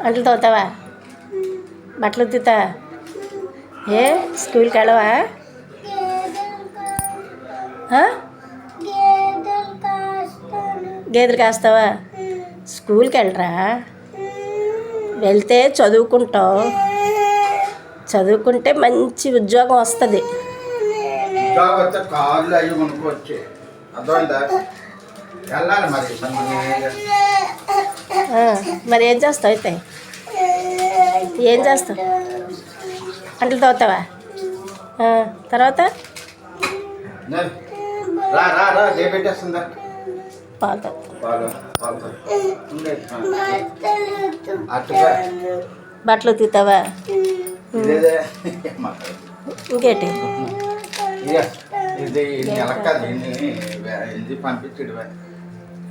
అంట్లు తోతావా? బట్టలు ఉతుకుతా? ఏ స్కూల్కి వెళ్ళవా? గేదెలు కాస్తావా? స్కూల్కి వెళ్ళరా? వెళ్తే చదువుకుంటావు. చదువుకుంటే మంచి ఉద్యోగం వస్తుంది. కార్లు అవి కొనుక్కోవచ్చు. అర్థమైందా? వెళ్ళాలి మరి ఏం చేస్తావు అయితే? ఏం చేస్తావు? అంట్లు తోతావా? తర్వాత బట్టలు ఉతుకుతావా? ఇంకేంటి? ఇది పంపించడు.